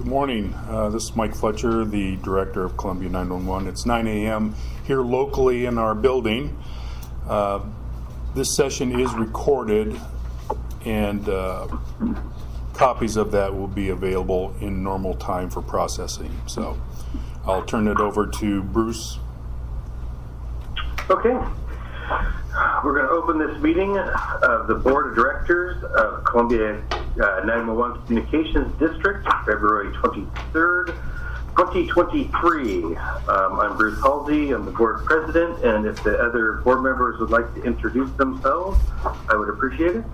Good morning. This is Mike Fletcher, the Director of Columbia 911. It's 9 a.m. here locally in our building. This session is recorded, and copies of that will be available in normal time for processing. So I'll turn it over to Bruce. Okay. We're going to open this meeting of the Board of Directors of Columbia 911 Communications District, February 23rd, 2023. I'm Bruce Halsey. I'm the Board President, and if the other board members would like to introduce themselves, I would appreciate it.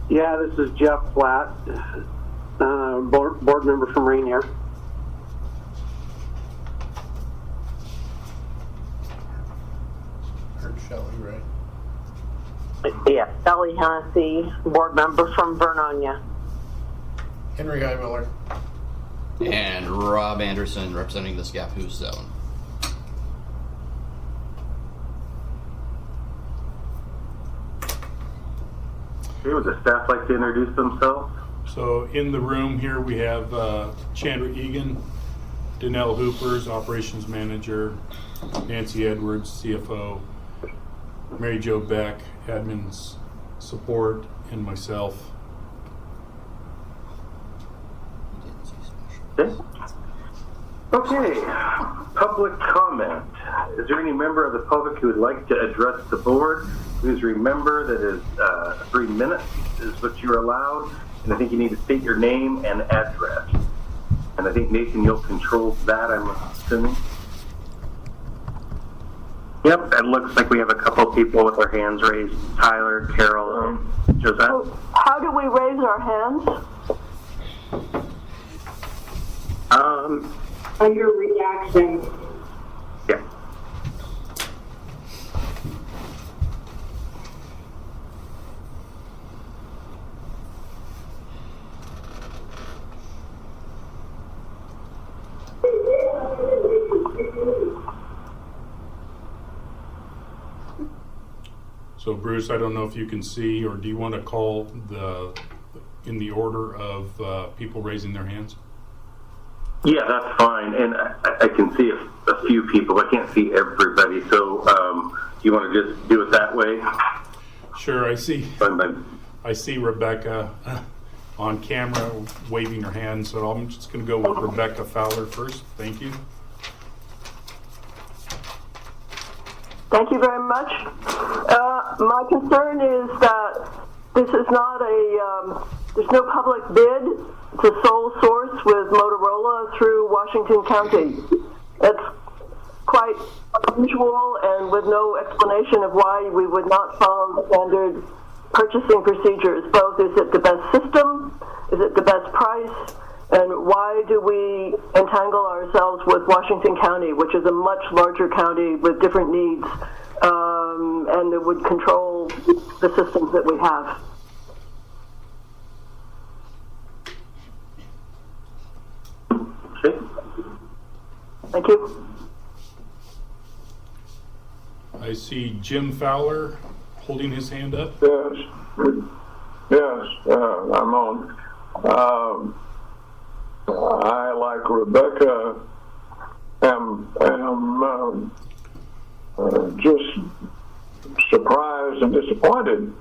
Yeah, this is Jeff Flatt, board member from Rainier. Shelley, right? Yeah, Sally Hennessy, board member from Vernonia. Henry Highmiller. And Rob Anderson, representing the Scappoose Zone. Okay, would the staff like to introduce themselves? So in the room here we have Chandra Egan, Danelle Hoopers, Operations Manager, Nancy Edwards, CFO, Mary Jo Beck, Admin's Support, and myself. Okay, public comment. Is there any member of the public who would like to address the board? Please remember that is 3 minutes is what you're allowed, and I think you need to state your name and address. And I think Nathan, you'll control that, I'm assuming. Yep, it looks like we have a couple people with their hands raised. Tyler, Carol, and Josette. How do we raise our hands? Under reaction. Yeah. So Bruce, I don't know if you can see, or do you want to call in the order of people raising their hands? Yeah, that's fine, and I can see a few people. I can't see everybody, so do you want to just do it that way? Sure, I see Rebecca on camera waving her hand, so I'm just going to go with Rebecca Fowler first. Thank you. Thank you very much. My concern is that this is not there's no public bid. It's a sole source with Motorola through Washington County. It's quite unusual and with no explanation of why we would not follow standard purchasing procedures. Both, is it the best system? Is it the best price? And why do we entangle ourselves with Washington County, which is a much larger county with different needs, and it would control the systems that we have? Okay. Thank you. I see Jim Fowler holding his hand up. Yes, I'm on. I, like Rebecca, am just surprised and disappointed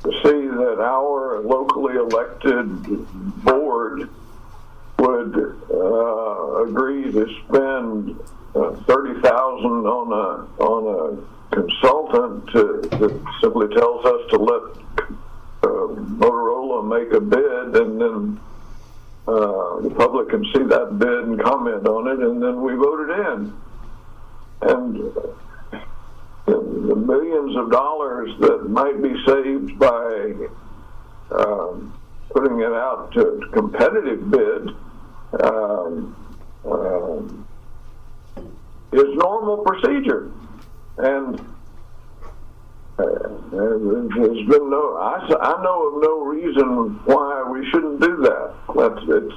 to see that our locally elected board would agree to spend $30,000 on a consultant that simply tells us to let Motorola make a bid, and then the public can see that bid and comment on it, and then we vote it in. And the millions of dollars that might be saved by putting it out to competitive bid is normal procedure. And there's been I know of no reason why we shouldn't do that.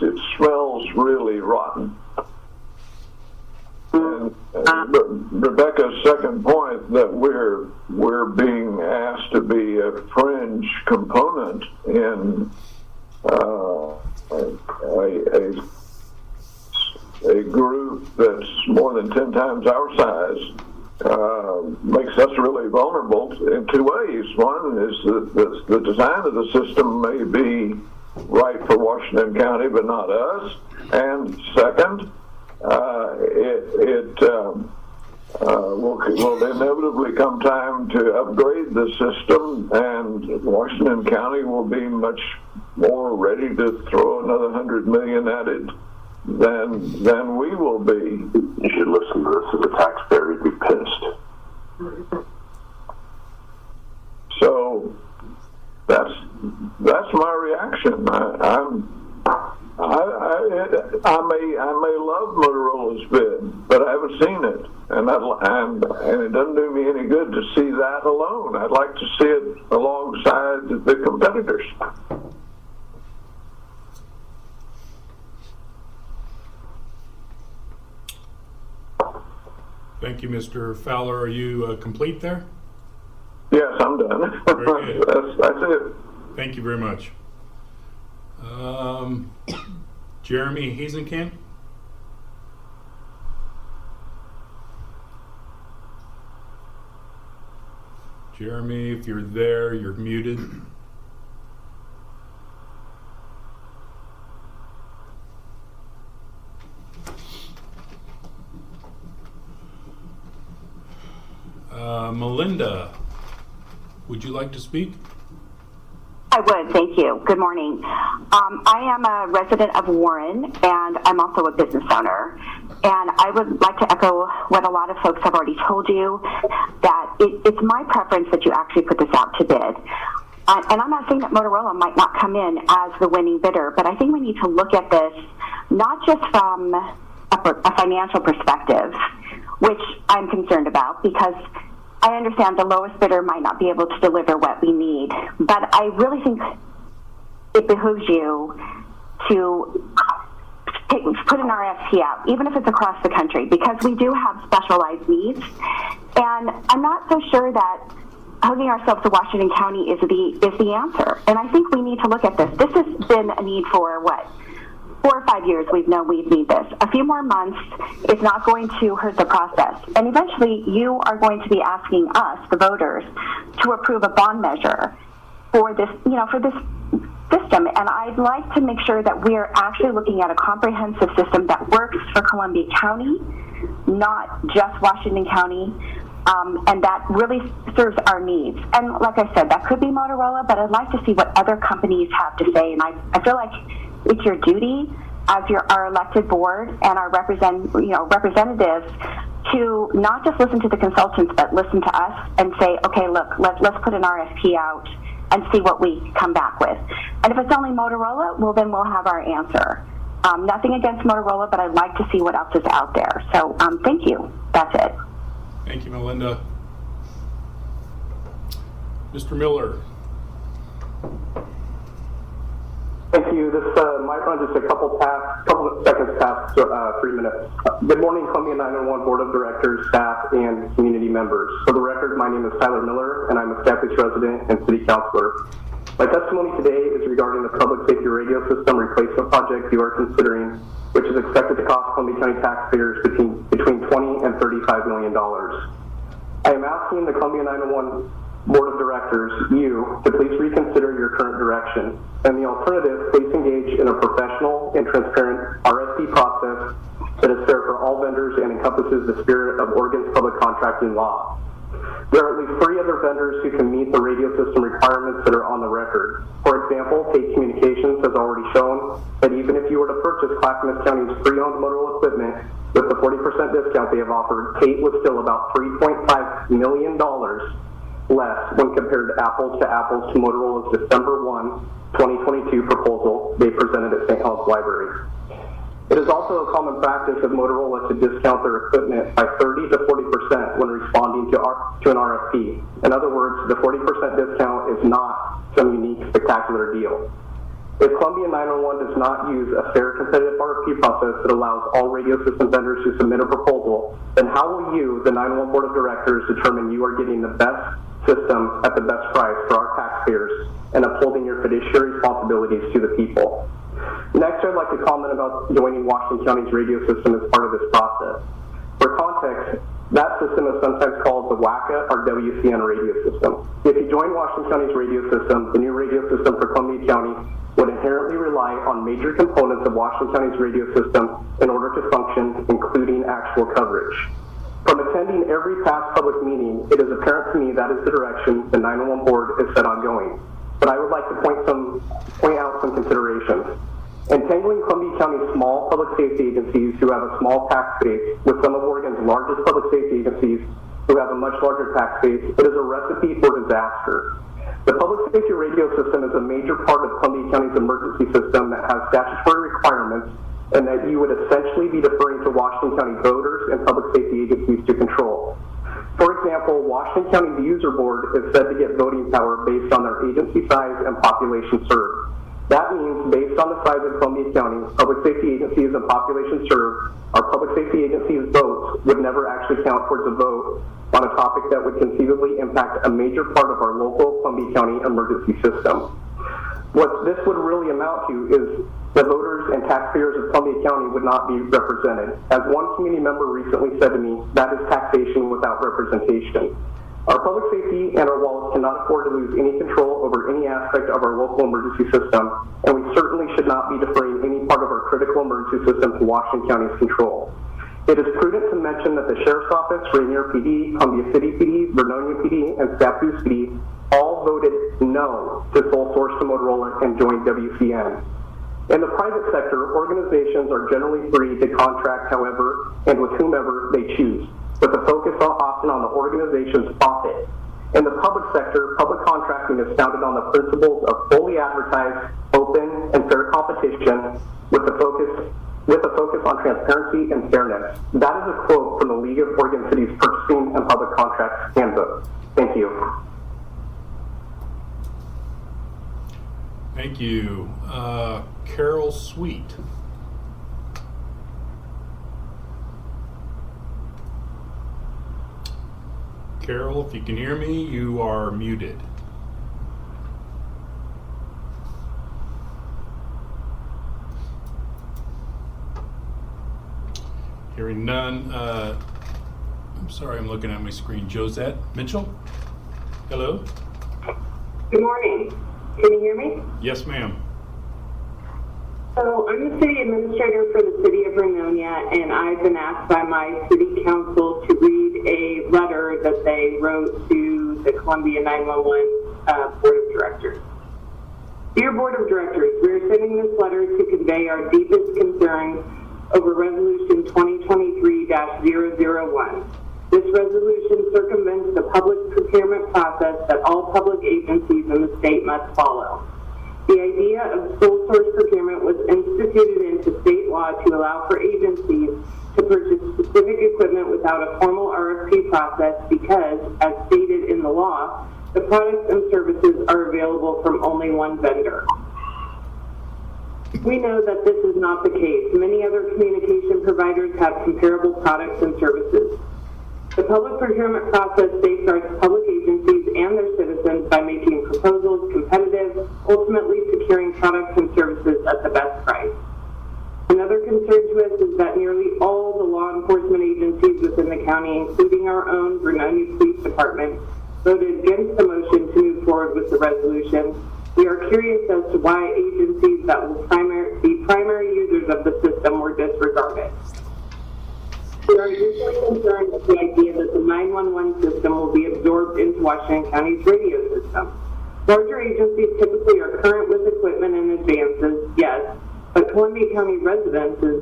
It smells really rotten. And Rebecca's second point that we're being asked to be a fringe component in a group that's more than 10 times our size makes us really vulnerable in two ways. One is that the design of the system may be right for Washington County, but not us. And second, will inevitably come time to upgrade the system, and Washington County will be much more ready to throw another $100 million at it than we will be. You should listen to this as a taxpayer. You'd be pissed. So that's my reaction. I may love Motorola's bid, but I haven't seen it, and it doesn't do me any good to see that alone. I'd like to see it alongside the competitors. Thank you, Mr. Fowler. Are you complete there? Yes, I'm done. Very good. That's it. Thank you very much. Jeremy Hazenkamp? Jeremy, if you're there, you're muted. Melinda, would you like to speak? I would, thank you. Good morning. I am a resident of Warren, and I'm also a business owner. And I would like to echo what a lot of folks have already told you, that it's my preference that you actually put this out to bid. And I'm not saying that Motorola might not come in as the winning bidder, but I think we need to look at this not just from a financial perspective, which I'm concerned about, because I understand the lowest bidder might not be able to deliver what we need, but I really think it behooves you to put an RFP out, even if it's across the country, because we do have specialized needs. And I'm not so sure that hugging ourselves to Washington County is the answer. And I think we need to look at this. This has been a need for, 4 or 5 years we've known we need this. A few more months is not going to hurt the process. And eventually you are going to be asking us, the voters, to approve a bond measure for this, for this system. And I'd like to make sure that we are actually looking at a comprehensive system that works for Columbia County, not just Washington County, and that really serves our needs. And like I said, that could be Motorola, but I'd like to see what other companies have to say. And I feel like it's your duty as our elected board and our representatives to not just listen to the consultants, but listen to us and say, okay, look, let's put an RFP out and see what we come back with. And if it's only Motorola, well, then we'll have our answer. Nothing against Motorola, but I'd like to see what else is out there. So thank you. That's it. Thank you, Melinda. Mr. Miller. Thank you. This might run just a couple of seconds past 3 minutes. Good morning, Columbia 911 Board of Directors, staff, and community members. For the record, my name is Tyler Miller, and I'm a Scappoose resident and city councilor. My testimony today is regarding the public safety radio system replacement project you are considering, which is expected to cost Columbia County taxpayers between $20 and $35 million. I am asking the Columbia 911 Board of Directors, you, to please reconsider your current direction, and the alternative, please engage in a professional and transparent RFP process that is fair for all vendors and encompasses the spirit of Oregon's public contracting law. There are at least 3 other vendors who can meet the radio system requirements that are on the record. For example, Tate Communications has already shown that even if you were to purchase Clackamas County's pre-owned Motorola equipment with the 40% discount they have offered, Tate was still about $3.5 million less when compared to apples to Motorola's December 1, 2022 proposal they presented at St. Helens Library. It is also a common practice of Motorola to discount their equipment by 30 to 40% when responding to an RFP. In other words, the 40% discount is not some unique, spectacular deal. If Columbia 911 does not use a fair competitive RFP process that allows all radio system vendors to submit a proposal, then how will you, the 911 Board of Directors, determine you are getting the best system at the best price for our taxpayers and upholding your fiduciary responsibilities to the people? Next, I'd like to comment about joining Washington County's radio system as part of this process. For context, that system is sometimes called the WACA or WCN radio system. If you join Washington County's radio system, the new radio system for Columbia County would inherently rely on major components of Washington County's radio system in order to function, including actual coverage. From attending every past public meeting, it is apparent to me that is the direction the 911 Board is set on going. But I would like to point out some considerations. Entangling Columbia County's small public safety agencies who have a small tax base with some of Oregon's largest public safety agencies who have a much larger tax base, it is a recipe for disaster. The public safety radio system is a major part of Columbia County's emergency system that has statutory requirements and that you would essentially be deferring to Washington County voters and public safety agencies to control. For example, Washington County's user board is said to get voting power based on their agency size and population served. That means, based on the size of Columbia County, public safety agencies and population served, our public safety agencies' votes would never actually count towards a vote on a topic that would conceivably impact a major part of our local Columbia County emergency system. What this would really amount to is the voters and taxpayers of Columbia County would not be represented. As one community member recently said to me, that is taxation without representation. Our public safety and our wallets cannot afford to lose any control over any aspect of our local emergency system, and we certainly should not be deferring any part of our critical emergency system to Washington County's control. It is prudent to mention that the Sheriff's Office, Rainier PD, Columbia City PD, Vernonia PD, and Scappoose PD all voted no to sole source to Motorola and join WCN. In the private sector, organizations are generally free to contract however and with whomever they choose, with the focus often on the organization's profit. In the public sector, public contracting is founded on the principles of fully advertised, open, and fair competition with a focus on transparency and fairness. That is a quote from the League of Oregon Cities Purchasing and Public Contracts Handbook. Thank you. Thank you. Carol Sweet. Carol, if you can hear me, you are muted. Hearing none. I'm sorry, I'm looking at my screen. Josette Mitchell? Hello? Good morning. Can you hear me? Yes, ma'am. So I'm the city administrator for the city of Vernonia, and I've been asked by my city council to read a letter that they wrote to the Columbia 911 Board of Directors. Dear Board of Directors, we are sending this letter to convey our deepest concern over Resolution 2023-001. This resolution circumvents the public procurement process that all public agencies in the state must follow. The idea of sole source procurement was instituted into state law to allow for agencies to purchase specific equipment without a formal RFP process because, as stated in the law, the products and services are available from only one vendor. We know that this is not the case. Many other communication providers have comparable products and services. The public procurement process safeguards public agencies and their citizens by making proposals competitive, ultimately securing products and services at the best price. Another concern to us is that nearly all the law enforcement agencies within the county, including our own Vernonia Police Department, voted against the motion to move forward with the resolution. We are curious as to why agencies that will be primary users of the system were disregarded. We are usually concerned with the idea that the 911 system will be absorbed into Washington County's radio system. Larger agencies typically are current with equipment and advances, yes, but Columbia County residents will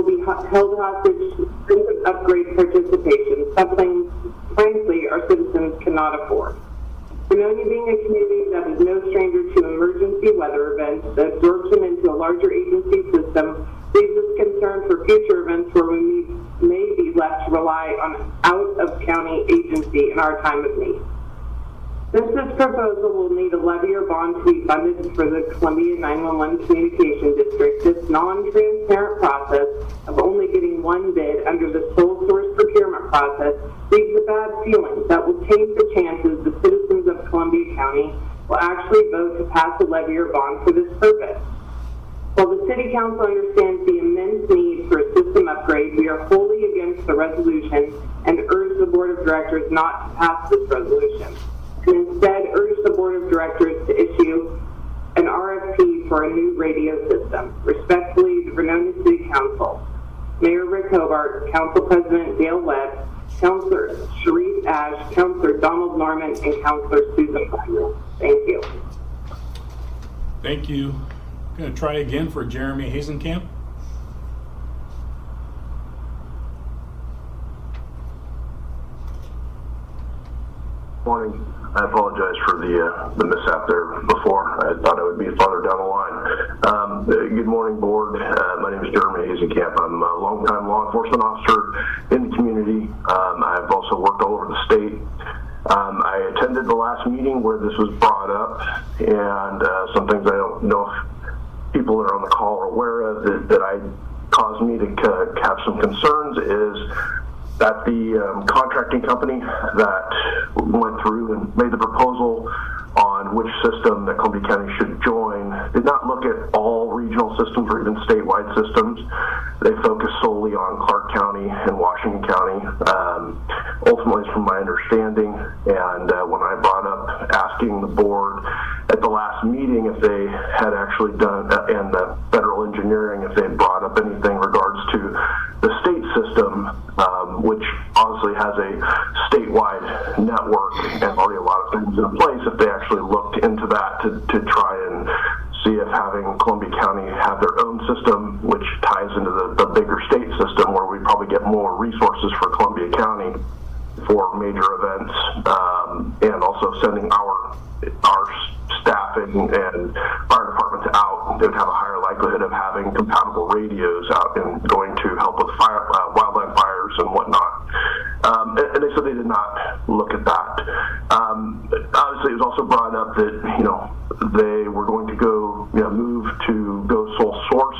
be held hostage to stringent upgrade participation, something, frankly, our citizens cannot afford. Vernonia being a community that is no stranger to emergency weather events, the absorption into a larger agency system leaves us concerned for future events where we may be left to rely on out-of-county agency in our time of need. This proposal will need a levy or bond to be funded for the Columbia 911 Communication District. This non-transparent process of only getting one bid under the sole source procurement process leaves a bad feeling that will taint the chances the citizens of Columbia County will actually vote to pass a levy or bond for this purpose. While the City Council understands the immense need for a system upgrade, we are wholly against the resolution and urge the Board of Directors not to pass this resolution, and instead urge the Board of Directors to issue an RFP for a new radio system. Respectfully, the Vernonia City Council. Mayor Rick Hobart, Council President Dale Webb, Councilor Sharice Ash, Councilor Donald Norman, and Councilor Susan Feiner. Thank you. Thank you. I'm going to try again for Jeremy Hazenkamp. Morning. I apologize for the mishap there before. I thought I would be farther down the line. Good morning, board. My name is Jeremy Hazenkamp. I'm a longtime law enforcement officer in the community. I've also worked all over the state. I attended the last meeting where this was brought up, and some things I don't know if people that are on the call are aware of that caused me to have some concerns is that the contracting company that went through and made the proposal on which system that Columbia County should join did not look at all regional systems or even statewide systems. They focused solely on Clark County and Washington County, ultimately from my understanding. And when I brought up asking the board at the last meeting if they had actually done, and the federal engineering, if they had brought up anything in regards to the state system, which obviously has a statewide network and already a lot of things in place, if they actually looked into that to try and see if having Columbia County have their own system, which ties into the bigger state system where we probably get more resources for Columbia County for major events, and also sending our staffing and fire departments out, they would have a higher likelihood of having compatible radios out and going to help with wildland fires and whatnot. And they said they did not look at that. Obviously, it was also brought up that they were going to move to go sole source.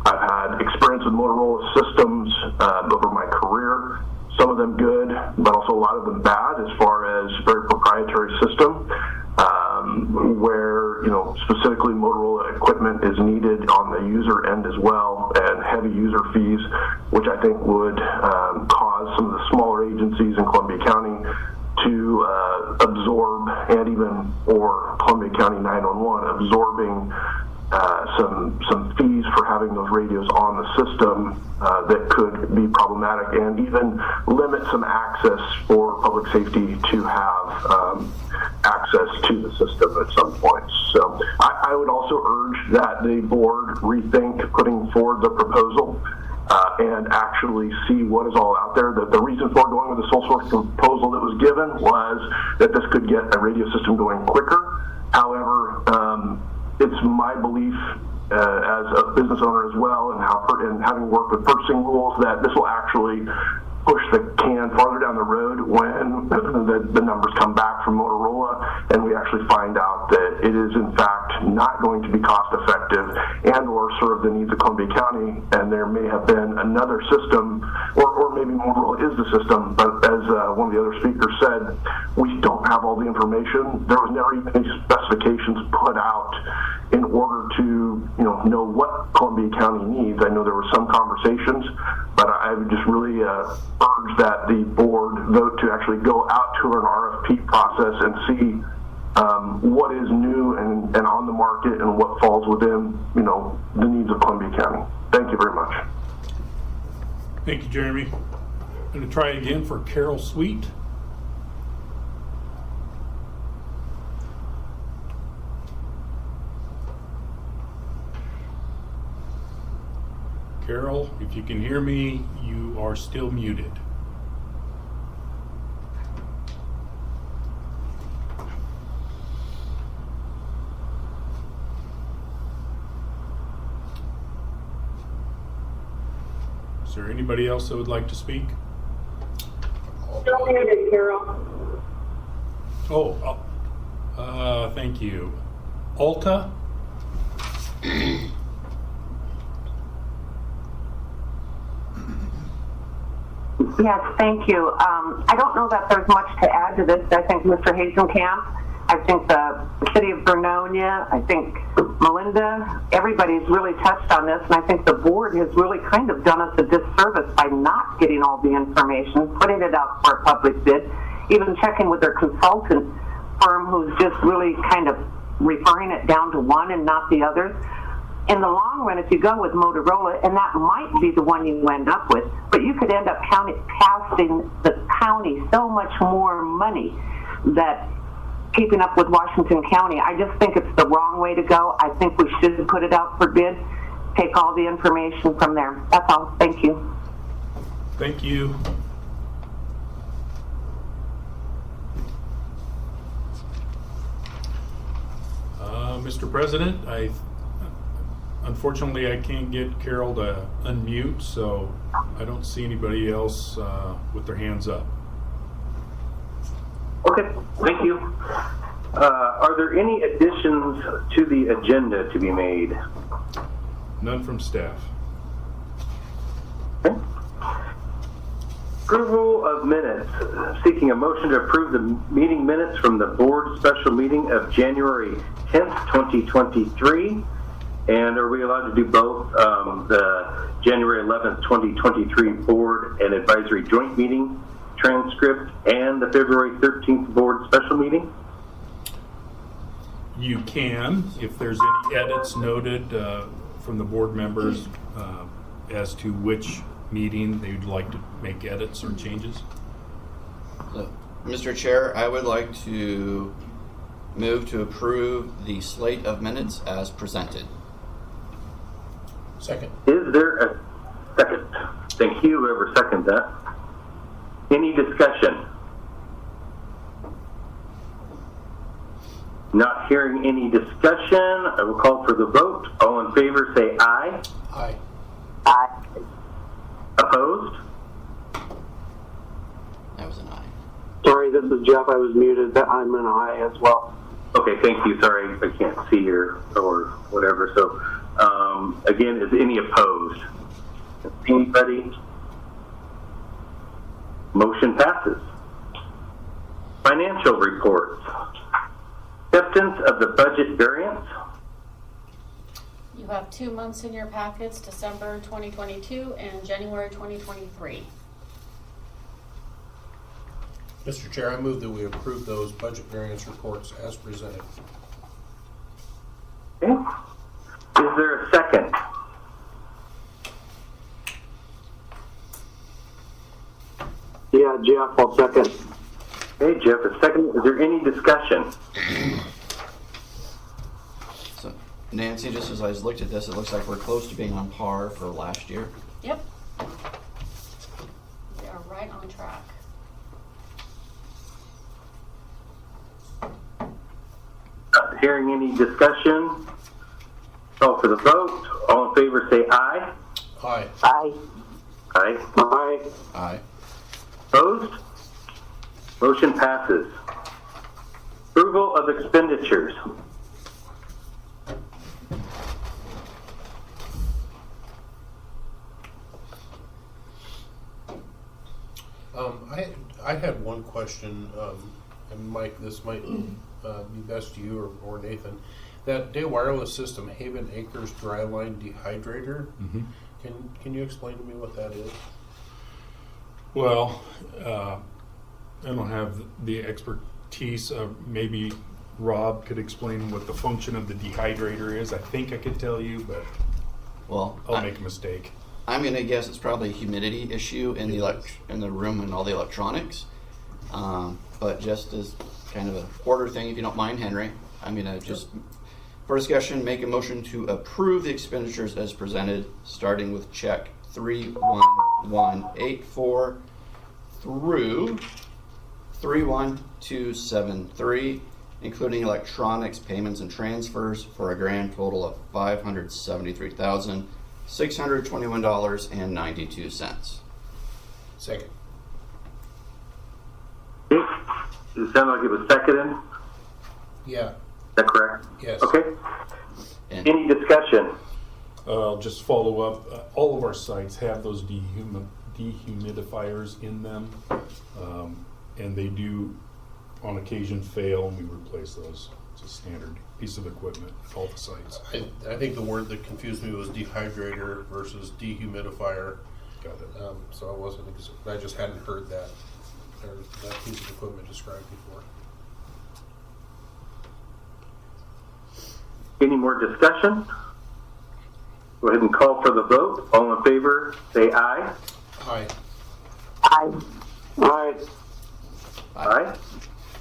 I've had experience with Motorola systems over my career. Some of them good, but also a lot of them bad as far as very proprietary system, where, specifically Motorola equipment is needed on the user end as well, and heavy user fees, which I think would cause some of the smaller agencies in Columbia County to absorb, and even or Columbia County 911 absorbing some fees for having those radios on the system that could be problematic, and even limit some access for public safety to have access to the system at some point. So I would also urge that the board rethink putting forward the proposal and actually see what is all out there. The reason for going with the sole source proposal that was given was that this could get a radio system going quicker. However, it's my belief as a business owner as well, and having worked with purchasing rules, that this will actually push the can farther down the road when the numbers come back from Motorola and we actually find out that it is in fact not going to be cost effective and or serve the needs of Columbia County, and there may have been another system, or maybe Motorola is the system, but as one of the other speakers said, we don't have all the information. There was never even any specifications put out in order to know what Columbia County needs. I know there were some conversations, but I would just really urge that the board vote to actually go out to an RFP process and see what is new and on the market and what falls within the needs of Columbia County. Thank you very much. Thank you, Jeremy. I'm going to try again for Carol Sweet. Carol, if you can hear me, you are still muted. Is there anybody else that would like to speak? Still muted, Carol. Oh, Thank you. Alta? Yes, thank you. I don't know that there's much to add to this. I think Mr. Hazenkamp, I think the city of Vernonia, I think Melinda, everybody's really touched on this, and I think the board has really kind of done us a disservice by not getting all the information, putting it out for a public bid, even checking with their consultant firm who's just really kind of referring it down to one and not the others. In the long run, if you go with Motorola, and that might be the one you end up with, but you could end up costing the county so much more money that keeping up with Washington County, I just think it's the wrong way to go. I think we should put it out for bid, take all the information from there. That's all. Thank you. Thank you. Mr. President, unfortunately, I can't get Carol to unmute, so I don't see anybody else with their hands up. Okay, thank you. Are there any additions to the agenda to be made? None from staff. Okay. Approval of minutes. Seeking a motion to approve the meeting minutes from the board special meeting of January 10th, 2023. And are we allowed to do both the January 11th, 2023 board and advisory joint meeting transcript and the February 13th board special meeting? You can, if there's any edits noted from the board members as to which meeting they'd like to make edits or changes. So, Mr. Chair, I would like to move to approve the slate of minutes as presented. Second. Is there a second? Thank you, whoever seconded that. Any discussion? Not hearing any discussion, I will call for the vote. All in favor say aye. Aye. Aye. Opposed? That was an aye. Sorry, this is Jeff. I was muted. I'm an aye as well. Okay, thank you. Sorry, I can't see here or whatever. So, again, is any opposed? Anybody? Motion passes. Financial reports. Acceptance of the budget variance. You have 2 months in your packets, December 2022 and January 2023. Mr. Chair, I move that we approve those budget variance reports as presented. Okay. Is there a second? Yeah, Jeff, I'll second. Okay, Jeff, a second. Is there any discussion? So, Nancy, just as I looked at this, it looks like we're close to being on par for last year. Yep. We are right on track. Not hearing any discussion. Call for the vote. All in favor say aye. Aye. Aye. Aye. Aye. Aye. Opposed? Motion passes. Approval of expenditures. I had one question, and Mike, this might be best to you or Nathan. That Day Wireless System Haven Acres Dryline Dehydrator, can you explain to me what that is? Well, I don't have the expertise. Maybe Rob could explain what the function of the dehydrator is. I think I could tell you, but I'll make a mistake. I'm gonna guess it's probably a humidity issue in the room and all the electronics. But just as kind of a order thing, if you don't mind, Henry, I'm gonna just, for discussion, make a motion to approve the expenditures as presented, starting with check 31184 through 31273, including electronics, payments, and transfers for a grand total of $573,621.92. Second. Does it sound like it was seconded? Yeah. Is that correct? Yes. Okay. And Any discussion? I'll just follow up. All of our sites have those dehumidifiers in them, and they do on occasion fail, and we replace those. It's a standard piece of equipment at all the sites. I think the word that confused me was dehydrator versus dehumidifier. Got it. So I just hadn't heard that piece of equipment described before. Any more discussion? Go ahead and call for the vote. All in favor, say aye. Aye. Aye. Aye. Aye.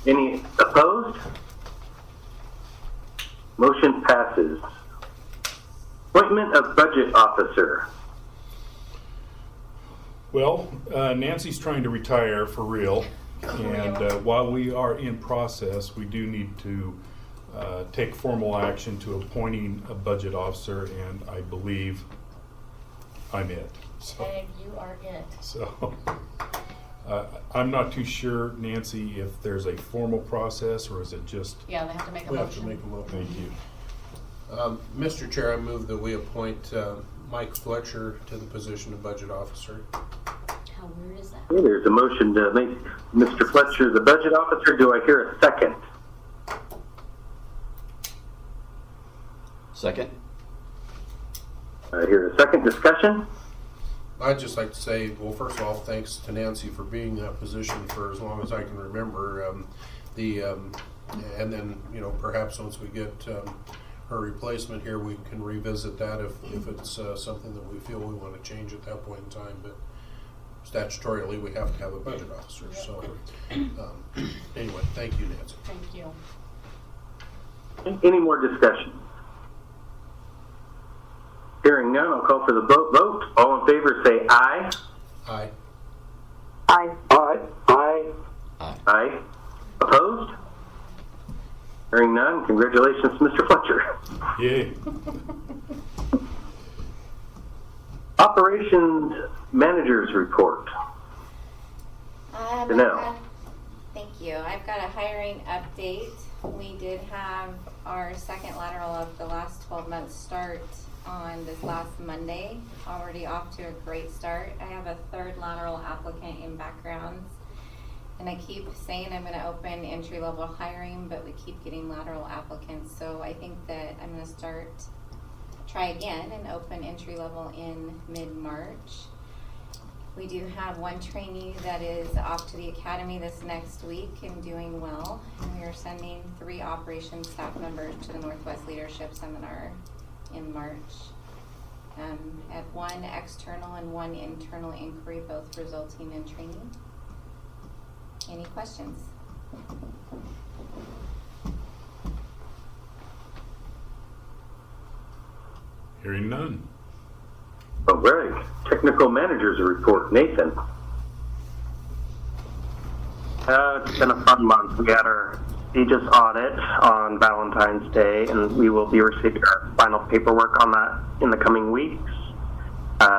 Any opposed? Motion passes. Appointment of budget officer. Well, Nancy's trying to retire for real, and while we are in process, we do need to take formal action to appointing a budget officer, and I believe I'm it. So, Peg, you are it. so I'm not too sure, Nancy, if there's a formal process or is it just? Yeah, they have to make a We have to motion. make a motion. Thank you. Mr. Chair, I move that we appoint Mike Fletcher to the position of budget officer. How weird is that? Okay, there's a motion to make Mr. Fletcher the budget officer. Do I hear a second? second. I hear a second. Discussion? I'd just like to say, well, first of all, thanks to Nancy for being in that position for as long as I can remember. And then, you know, perhaps once we get her replacement here, we can revisit that if it's something that we feel we want to change at that point in time. But statutorily, we have to have a budget officer. So anyway, thank you, Nancy. Thank you. Any more discussion? Hearing none, I'll call for the vote. All in favor, say aye. Aye. Aye. Aye. Aye. Aye. Opposed? Hearing none, congratulations, Mr. Fletcher. Yay. Operations Managers Report. Janelle. Thank you. I've got a hiring update. We did have our second lateral of the last 12 months start on this last Monday. Already off to a great start. I have a third lateral applicant in backgrounds. And I keep saying I'm going to open entry-level hiring, but we keep getting lateral applicants. So I think that I'm going to try again and open entry-level in mid-March. We do have one trainee that is off to the academy this next week and doing well. And we are sending 3 operations staff members to the Northwest Leadership Seminar in March. At 1 external and 1 internal inquiry, both resulting in training. Any questions? Hearing none. All right. Technical Managers Report. Nathan. It's been a fun month. We had our Aegis audit on Valentine's Day, and we will be receiving our final paperwork on that in the coming weeks.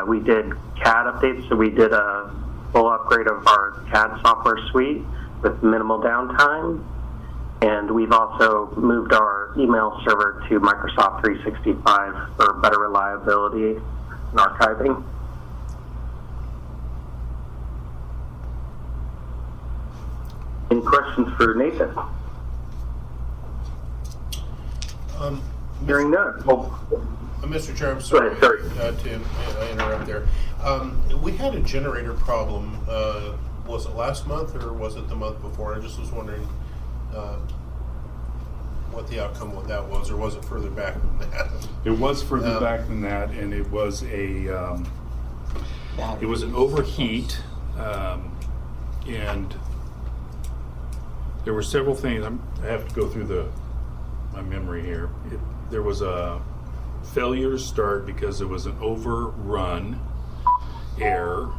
We did CAD updates, so we did a full upgrade of our CAD software suite with minimal downtime. And we've also moved our email server to Microsoft 365 for better reliability and archiving. Any questions for Nathan? Hearing none. Mr. Chair, I'm sorry, Go ahead, to interrupt there. We had a generator problem. Was it last month or was it the month before? I just was wondering what the outcome of that was, or was it further back than that? It was further back than that, and it was an overheat, and there were several things. I have to go through my memory here. There was a failure to start because it was an overrun error.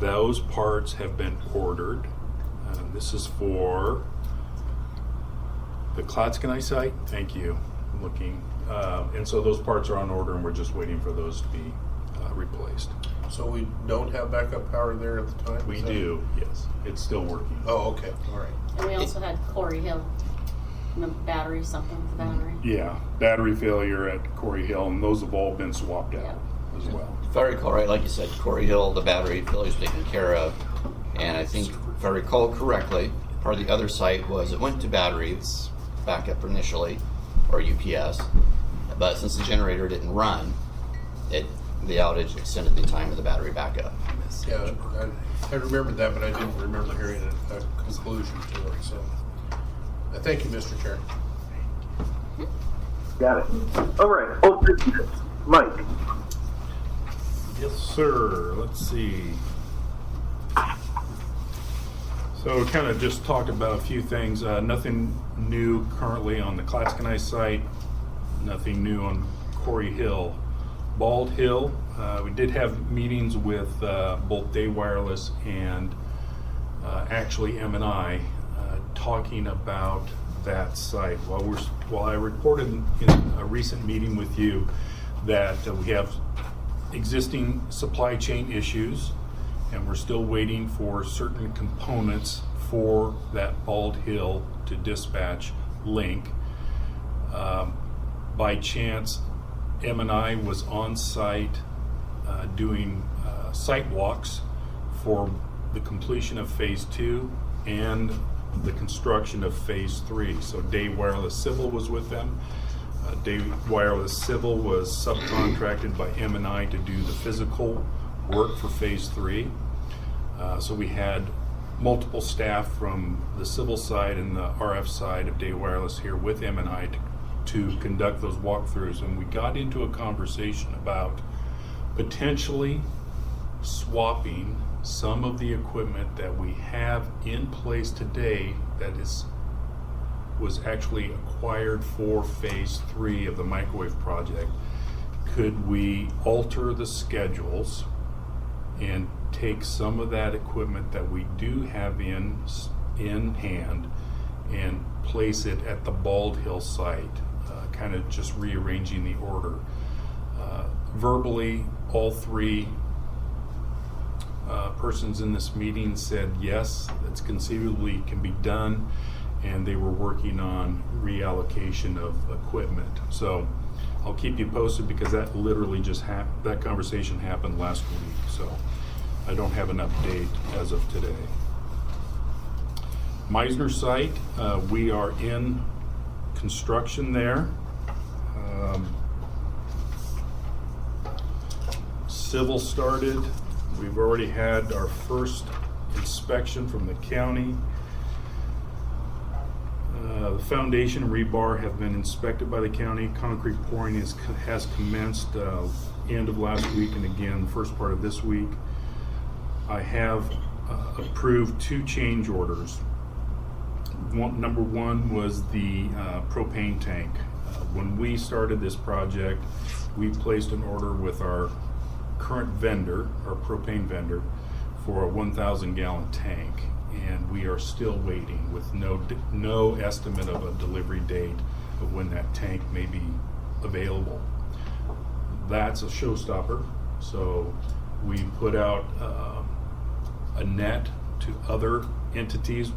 Those parts have been ordered. This is for the Klotskanai site. Thank you. I'm looking. And so those parts are on order, and we're just waiting for those to be replaced. So we don't have backup power there at the time? We do, yes. It's still working. Oh, okay. All right. And we also had Quarry Hill. the battery, something with the battery. Yeah, battery failure at Corey Hill, and those have all been swapped out as well. If I recall right, like you said, Corey Hill, the battery failure is taken care of. And I think, if I recall correctly, part of the other site was it went to batteries backup initially, or UPS. But since the generator didn't run, the outage extended the time of the battery backup. Yeah, I remembered that, but I didn't remember hearing a conclusion to it. So, thank you, Mr. Chair. Got it. All right, old business. Mike. Yes, sir. Let's see. So we kind of just talked about a few things. Nothing new currently on the Clatskanie site. Nothing new on Corey Hill. Bald Hill, we did have meetings with both Day Wireless and actually M&I talking about that site. While I reported in a recent meeting with you that we have existing supply chain issues and we're still waiting for certain components for that Bald Hill to dispatch link. By chance, M&I was on site doing site walks for the completion of phase 2 and the construction of phase 3. So Day Wireless Civil was with them. Day Wireless Civil was subcontracted by M&I to do the physical work for phase 3. So we had multiple staff from the civil side and the RF side of Day Wireless here with M&I to conduct those walkthroughs, and we got into a conversation about potentially swapping some of the equipment that we have in place today that was actually acquired for phase 3 of the microwave project. Could we alter the schedules and take some of that equipment that we do have in hand and place it at the Bald Hill site, kind of just rearranging the order. Verbally, all three persons in this meeting said yes, that's conceivably can be done, and they were working on reallocation of equipment. So I'll keep you posted because that literally just that conversation happened last week, so I don't have an update as of today. Meisner site, we are in construction there. Civil started. We've already had our first inspection from the county. The foundation and rebar have been inspected by the county. Concrete pouring has commenced end of last week and again first part of this week. I have approved 2 change orders. Number 1 was the propane tank. When we started this project, we placed an order with our current vendor, our propane vendor, for a 1,000 gallon tank, and we are still waiting with no estimate of a delivery date of when that tank may be available. That's a showstopper, so we put out a net to other entities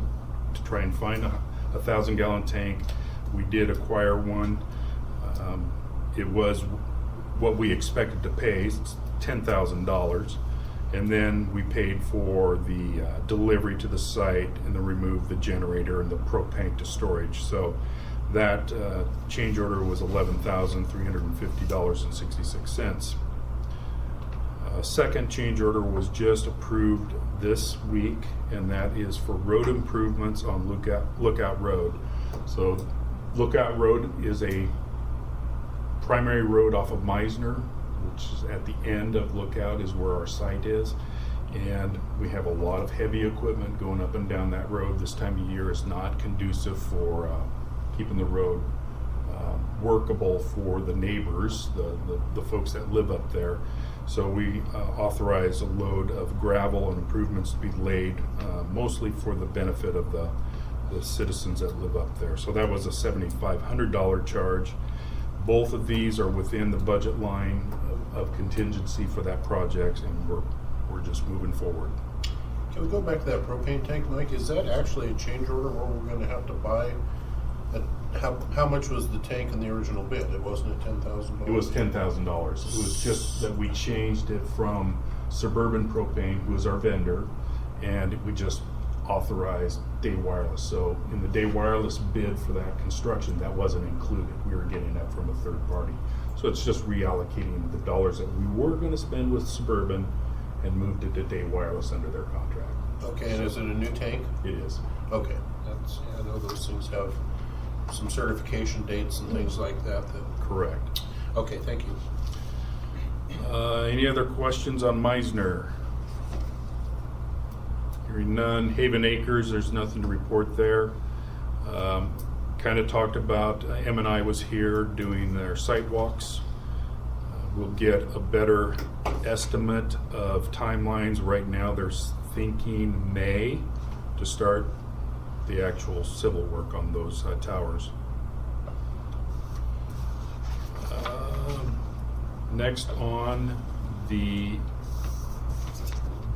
to try and find a 1,000 gallon tank. We did acquire one. It was what we expected to pay, it's $10,000, and then we paid for the delivery to the site and then removed the generator and the propane to storage. So that change order was $11,350.66. Second change order was just approved this week, and that is for road improvements on Lookout Road. So Lookout Road is a primary road off of Meisner, which is at the end of Lookout is where our site is, and we have a lot of heavy equipment going up and down that road. This time of year is not conducive for keeping the road workable for the neighbors, the folks that live up there. So we authorize a load of gravel and improvements to be laid, mostly for the benefit of the citizens that live up there. So that was a $7,500 charge. Both of these are within the budget line of contingency for that project, and we're just moving forward. Can we go back to that propane tank, Mike? Is that actually a change order where we're going to have to buy How much was the tank in the original bid? It wasn't at $10,000? It was $10,000. It was just that we changed it from Suburban Propane, who is our vendor, and we just authorized Day Wireless. So in the Day Wireless bid for that construction, that wasn't included. We were getting that from a third party. So it's just reallocating the dollars that we were going to spend with Suburban and moved it to Day Wireless under their contract. Okay, and is it a new tank? It is. Okay, I know those things have some certification dates and things like that. Correct. Okay, thank you. Any other questions on Meisner? Hearing none. Haven Acres, there's nothing to report there. Kind of talked about, M&I was here doing their site walks. We'll get a better estimate of timelines. Right now, they're thinking May to start the actual civil work on those towers. Next on the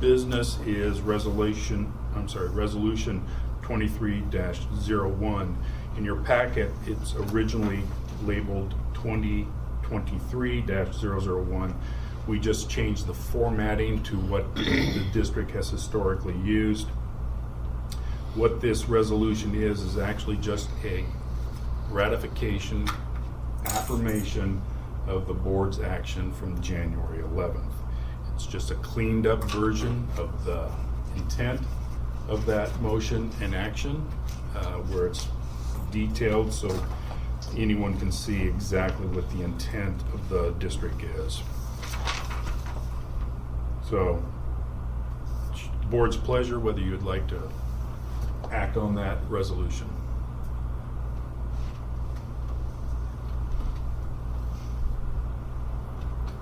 business is resolution 23-01. In your packet, it's originally labeled 2023-001. We just changed the formatting to what the district has historically used. What this resolution is actually just a ratification, affirmation of the board's action from January 11th. It's just a cleaned up version of the intent of that motion and action, where it's detailed so anyone can see exactly what the intent of the district is. So, it's the board's pleasure whether you'd like to act on that resolution.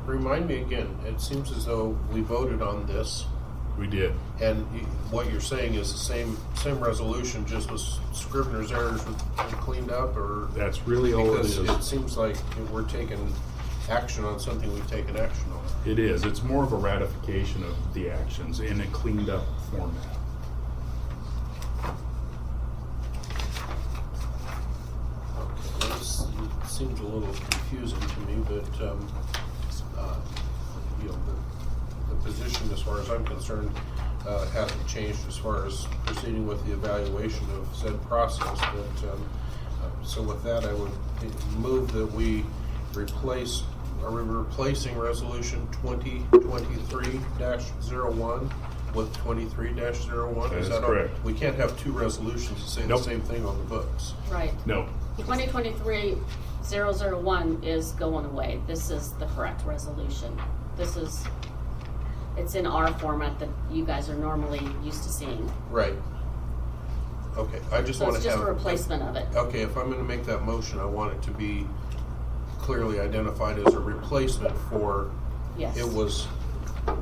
Remind me again, it seems as though we voted on this. We did. And what you're saying is the same resolution, just with Scrivener's errors cleaned up, or? That's really all it is. Because it seems like we're taking action on something we've taken action on. It is. It's more of a ratification of the actions in a cleaned up format. Okay, this seems a little confusing to me, but you know, the position, as far as I'm concerned, hasn't changed as far as proceeding with the evaluation of said process. But so with that, I would move that we replace. Are we replacing resolution 2023-01 with 23-01? That is correct. We can't have two resolutions that say Nope. the same thing on the books. Right. No. 2023-001 is going away. This is the correct resolution. It's in our format that you guys are normally used to seeing. Right. Okay, I just So want it's to have. just a replacement of it. Okay, if I'm going to make that motion, I want it to be clearly identified as a replacement for. Yes. It was,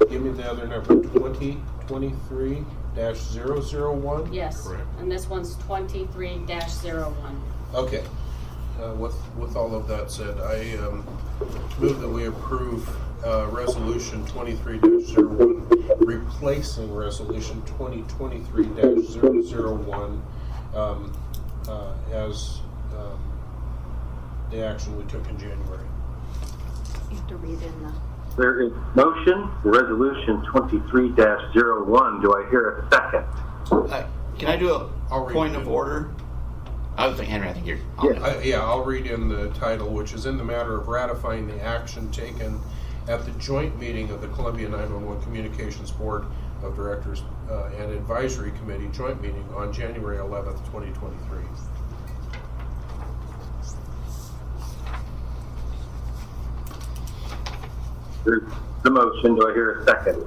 give me the other number, 2023-001? Yes. Correct. And this one's 23-01. Okay. With all of that said, I move that we approve resolution 23-01, replacing resolution 2023-001 as the action we took in January. You have to read in the. There is motion, resolution 23-01. Do I hear a second? Can I do a I'll read point it. of order? I was thinking, Henry, I think you're. I'll read in the title, which is in the matter of ratifying the action taken at the joint meeting of the Columbia 911 Communications Board of Directors and Advisory Committee joint meeting on January 11th, 2023. There's the motion. Do I hear a second?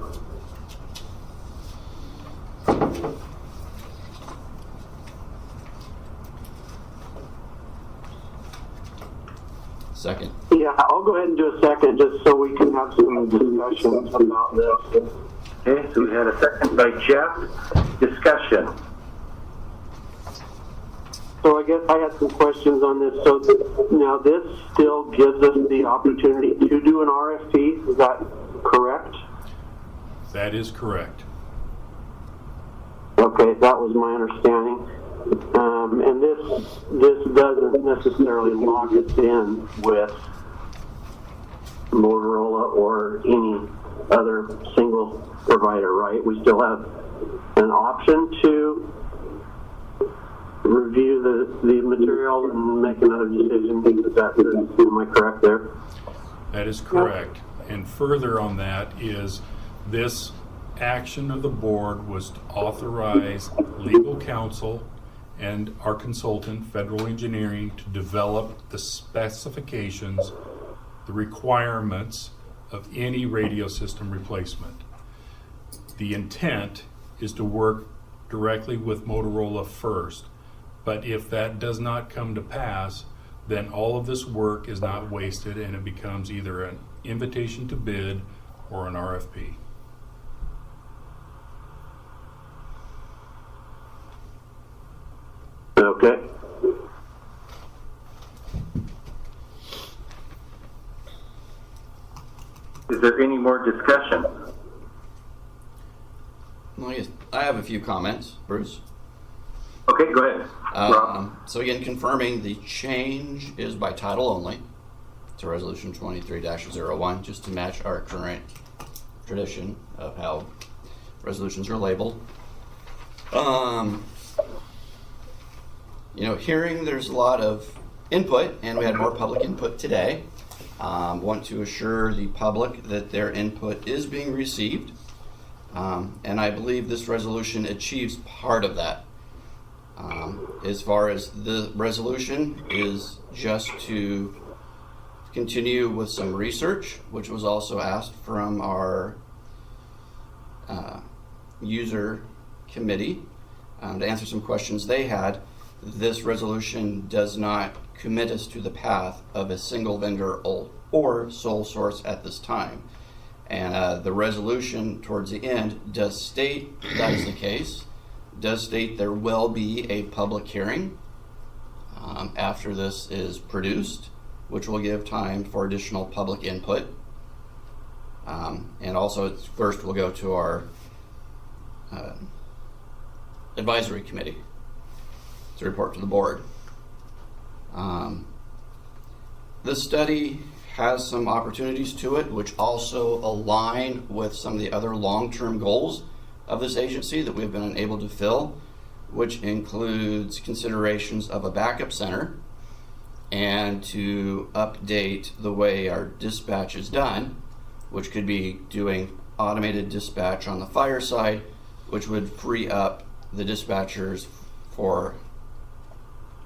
Second. Yeah, I'll go ahead and do a second just so we can have some discussions about this. Okay, so we had a second by Jeff. Discussion. So I guess I had some questions on this. So now this still gives us the opportunity to do an RFP. Is that correct? That is correct. Okay, that was my understanding. And this doesn't necessarily lock us in with Motorola or any other single provider, right? We still have an option to review the material and make another decision. Am I correct there? That is correct. And further on that is this action of the board was to authorize legal counsel and our consultant, Federal Engineering, to develop the specifications, the requirements of any radio system replacement. The intent is to work directly with Motorola first, but if that does not come to pass, then all of this work is not wasted and it becomes either an invitation to bid or an RFP. Okay. Is there any more discussion? Well, yes, I have a few comments, Bruce. Okay, go ahead. Rob. So again, confirming the change is by title only to Resolution 23-01, just to match our current tradition of how resolutions are labeled. Hearing there's a lot of input, and we had more public input today. Want to assure the public that their input is being received, and I believe this resolution achieves part of that. As far as the resolution is just to continue with some research, which was also asked from our user committee to answer some questions they had. This resolution does not commit us to the path of a single vendor or sole source at this time. And the resolution towards the end does state that is the case, does state there will be a public hearing after this is produced, which will give time for additional public input. And also, first we'll go to our advisory committee to report to the board. This study has some opportunities to it, which also align with some of the other long-term goals of this agency that we've been unable to fill, which includes considerations of a backup center and to update the way our dispatch is done, which could be doing automated dispatch on the fire side, which would free up the dispatchers for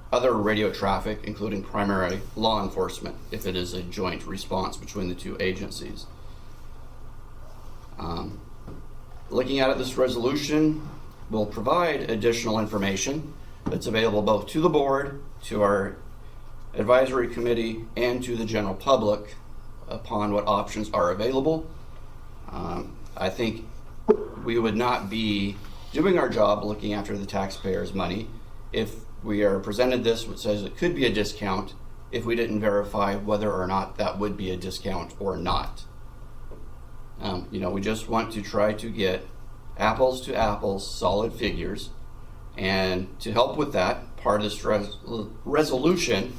other radio traffic, including primary law enforcement, if it is a joint response between the two agencies. Looking at it, this resolution will provide additional information that's available both to the board, to our advisory committee, and to the general public upon what options are available. I think we would not be doing our job looking after the taxpayers' money if we are presented this, which says it could be a discount, if we didn't verify whether or not that would be a discount or not. We just want to try to get apples to apples solid figures, and to help with that, part of this resolution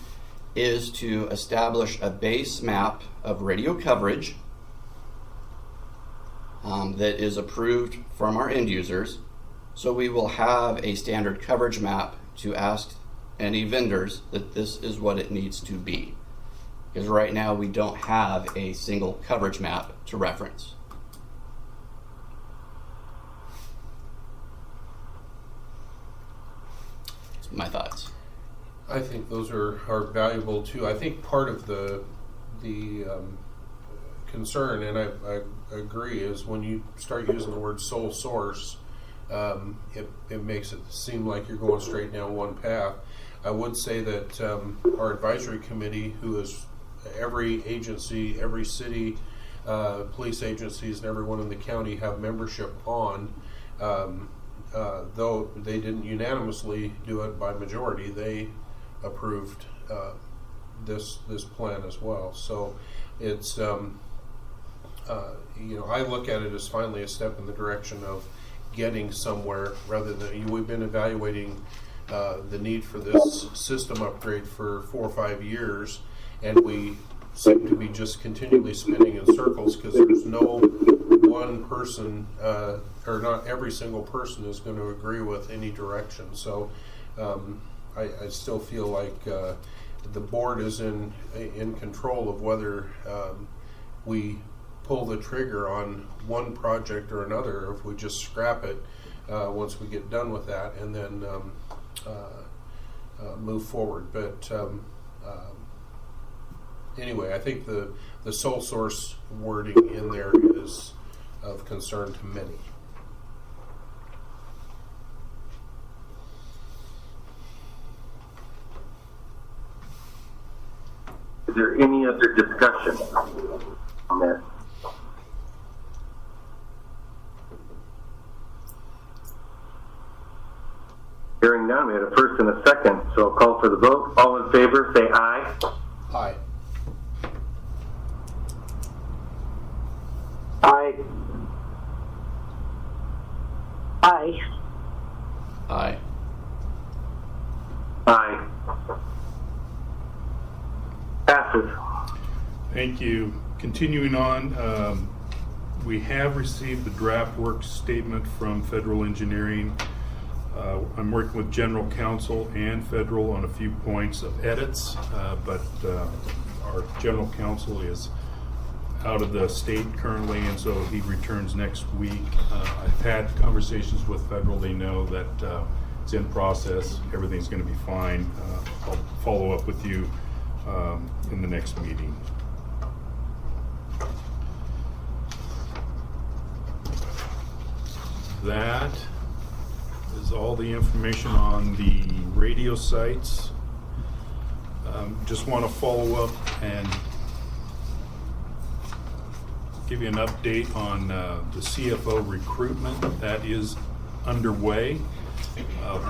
is to establish a base map of radio coverage that is approved from our end users. So we will have a standard coverage map to ask any vendors that this is what it needs to be. Because right now we don't have a single coverage map to reference. That's my thoughts. I think those are valuable too. I think part of the concern, and I agree, is when you start using the word sole source, it makes it seem like you're going straight down one path. I would say that our advisory committee, who is every agency, every city, police agencies, and everyone in the county have membership on, though they didn't unanimously do it by majority, they approved this plan as well. So it's I look at it as finally a step in the direction of getting somewhere, rather than we've been evaluating the need for this system upgrade for 4 or 5 years, and we seem to be just continually spinning in circles because there's no one person, or not every single person is going to agree with any direction. So I still feel like the board is in control of whether we pull the trigger on one project or another, or if we just scrap it once we get done with that, and then move forward. But anyway, I think the sole source wording in there is of concern to many. Is there any other discussion on this? Hearing none, we had a first and a second, so I'll call for the vote. All in favor, say aye. Aye. Aye. Aye. Aye. Aye. Passes. Thank you. Continuing on, we have received the draft work statement from Federal Engineering. I'm working with General Counsel and Federal on a few points of edits, but our General Counsel is out of the state currently, and so he returns next week. I've had conversations with Federal. They know that it's in process. Everything's going to be fine. I'll follow up with you in the next meeting. That is all the information on the radio sites. Just want to follow up and give you an update on the CFO recruitment that is underway.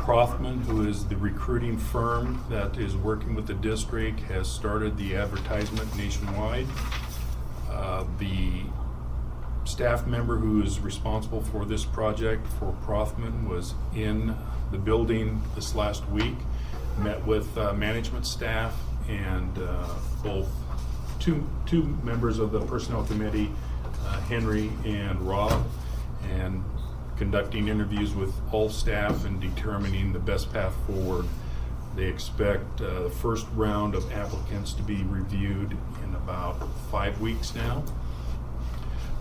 Prothman, who is the recruiting firm that is working with the district, has started the advertisement nationwide. The staff member who is responsible for this project for Prothman was in the building this last week, met with management staff and both two members of the personnel committee, Henry and Rob, and conducting interviews with all staff and determining the best path forward. They expect the first round of applicants to be reviewed in about 5 weeks now.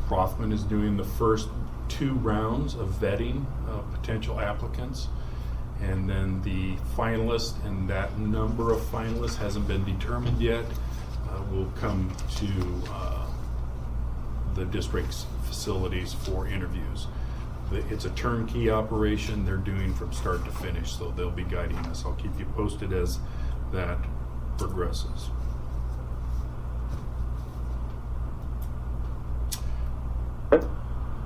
Prothman is doing the first 2 rounds of vetting of potential applicants, and then the finalists, and that number of finalists hasn't been determined yet, will come to the district's facilities for interviews. It's a turnkey operation they're doing from start to finish, so they'll be guiding us. I'll keep you posted as that progresses.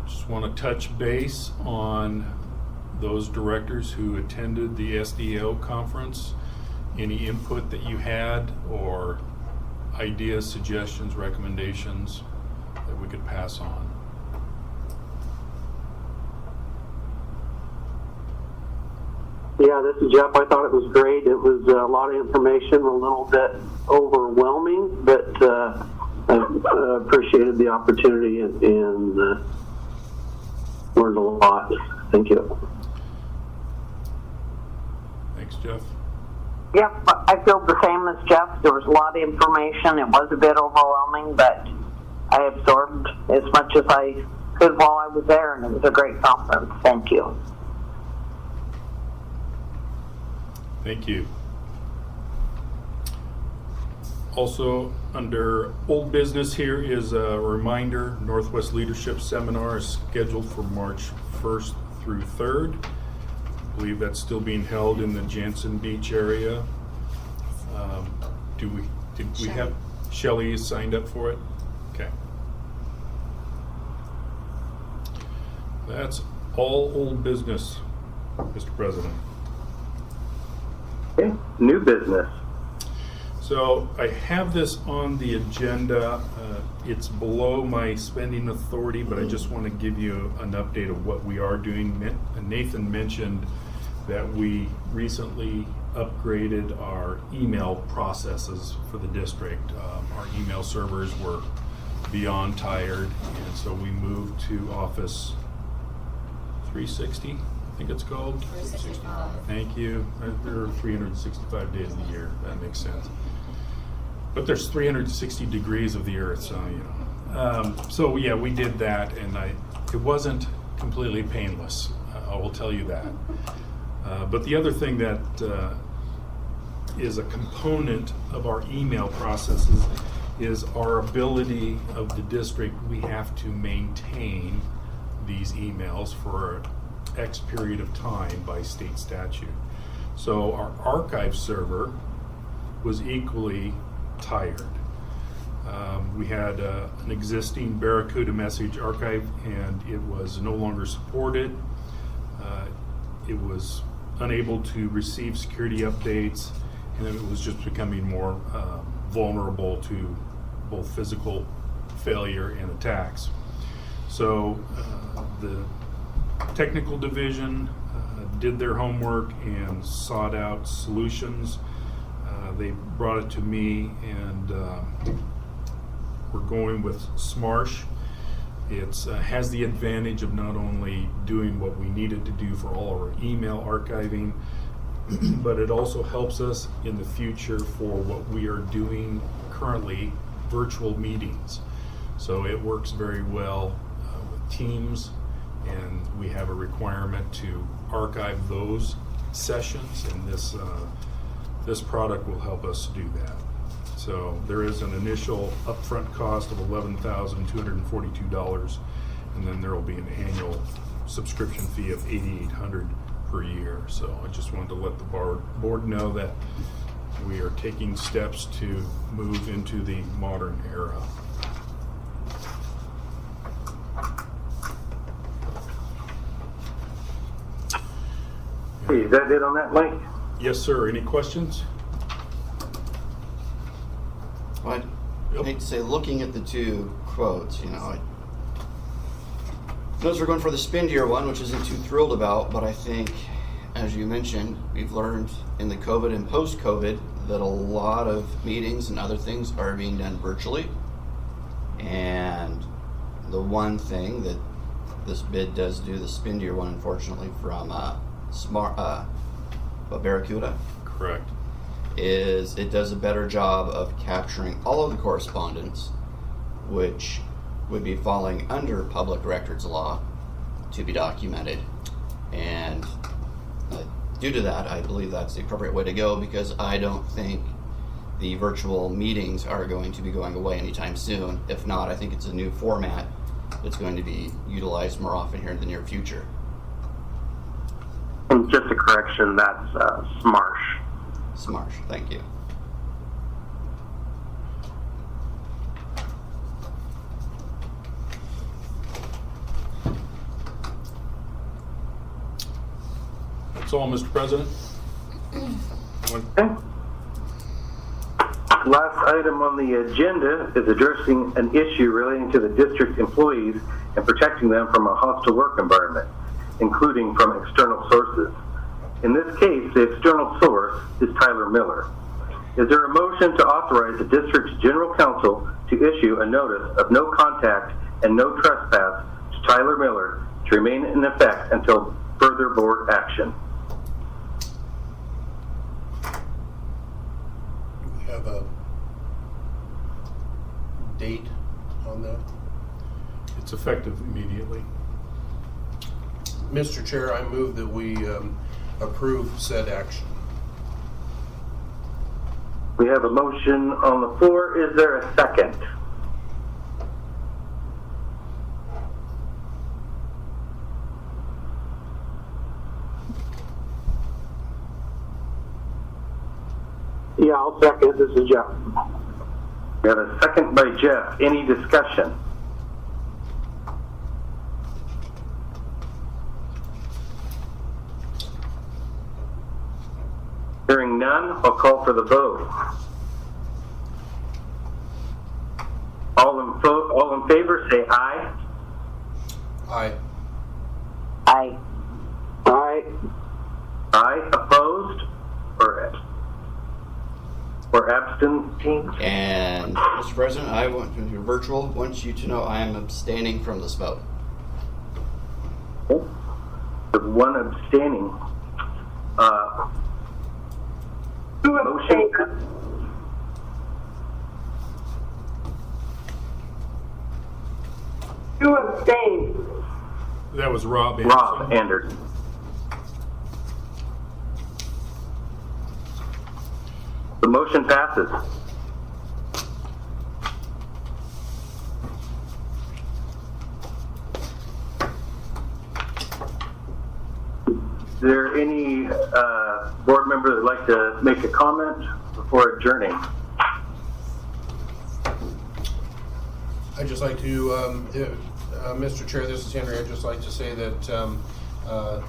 Just want to touch base on those directors who attended the SDO conference. Any input that you had, or ideas, suggestions, recommendations that we could pass on? Yeah, this is Jeff. I thought it was great. It was a lot of information, a little bit overwhelming, but I appreciated the opportunity and learned a lot. Thank you. Thanks, Jeff. Yep, I feel the same as Jeff. There was a lot of information. It was a bit overwhelming, but I absorbed as much as I could while I was there, and it was a great conference. Thank you. Thank you. Also, under old business here is a reminder, Northwest Leadership Seminar is scheduled for March 1st through 3rd. I believe that's still being held in the Jansen Beach area. Did we have Shelley signed up for it? Okay. That's all old business, Mr. President. Okay, new business. So I have this on the agenda. It's below my spending authority, but I just want to give you an update of what we are doing. Nathan mentioned that we recently upgraded our email processes for the district. Our email servers were beyond tired, and so we moved to Office 360, I think it's called. 365. Thank you. There are 365 days of the year. That makes sense. But there's 360 degrees of the earth, so you know. So yeah, we did that, and it wasn't completely painless. I will tell you that. But the other thing that is a component of our email processes is our ability of the district. We have to maintain these emails for X period of time by state statute. So our archive server was equally tired. We had an existing Barracuda message archive, and it was no longer supported. It was unable to receive security updates, and it was just becoming more vulnerable to both physical failure and attacks. So the technical division did their homework and sought out solutions. They brought it to me, and we're going with Smarsh. It has the advantage of not only doing what we needed to do for all of our email archiving, but it also helps us in the future for what we are doing currently, virtual meetings. So it works very well with Teams, and we have a requirement to archive those sessions, and this product will help us do that. So there is an initial upfront cost of $11,242, and then there will be an annual subscription fee of $8,800 per year. So I just wanted to let the board know that we are taking steps to move into the modern era. Hey, is that it on that, Mike? Yes, sir. Any questions? Well, I hate to say, looking at the two quotes, you know, I notice we're going for the spindier one, which isn't too thrilled about, but I think, as you mentioned, we've learned in the COVID and post-COVID that a lot of meetings and other things are being done virtually. And the one thing that this bid does do, the spindier one, unfortunately, from Barracuda. Correct. Is it does a better job of capturing all of the correspondence, which would be falling under public records law to be documented. And due to that, I believe that's the appropriate way to go, because I don't think the virtual meetings are going to be going away anytime soon. If not, I think it's a new format that's going to be utilized more often here in the near future. And just a correction, that's Smarsh. Smarsh, thank you. That's all, Mr. President. Okay. Last item on the agenda is addressing an issue relating to the district employees and protecting them from a hostile work environment, including from external sources. In this case, the external source is Tyler Miller. Is there a motion to authorize the district's general counsel to issue a notice of no contact and no trespass to Tyler Miller to remain in effect until further board action? We have a date on that? It's effective immediately. Mr. Chair, I move that we approve said action. We have a motion on the floor. Is there a second? Yeah, I'll second. This is Jeff. We have a second by Jeff. Any discussion? Hearing none, I'll call for the vote. All in favor, say aye. Aye. Aye. Aye. Aye. Opposed? Or abstaining? And Mr. President, I want you to know I am abstaining from this vote. Okay. With one abstaining. Who Motion. abstained? Who abstained? That was Rob Anderson. Rob Anderson. The motion passes. Is there any board member that would like to make a comment before adjourning? I'd just like to, Mr. Chair, this is Henry. I'd just like to say that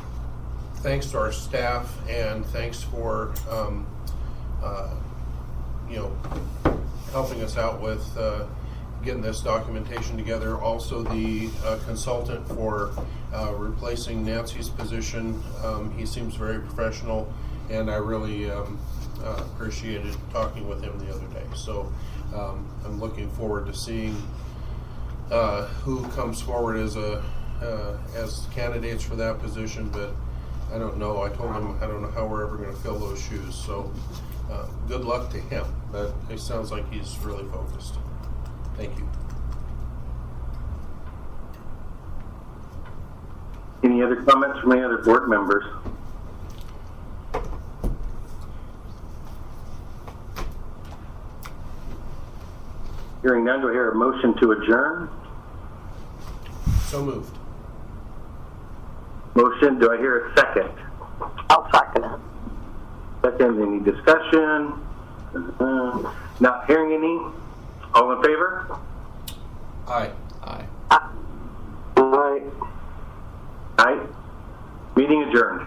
thanks to our staff and thanks for helping us out with getting this documentation together. Also, the consultant for replacing Nancy's position. He seems very professional, and I really appreciated talking with him the other day. So I'm looking forward to seeing who comes forward as candidates for that position, but I don't know. I told him I don't know how we're ever going to fill those shoes. So good luck to him. But it sounds like he's really focused. Thank you. Any other comments from any other board members? Hearing none, do I hear a motion to adjourn? So moved. Motion, do I hear a second? I'll second it. Second, any discussion? Not hearing any. All in favor? Aye. Aye. Aye. Aye. Meeting adjourned.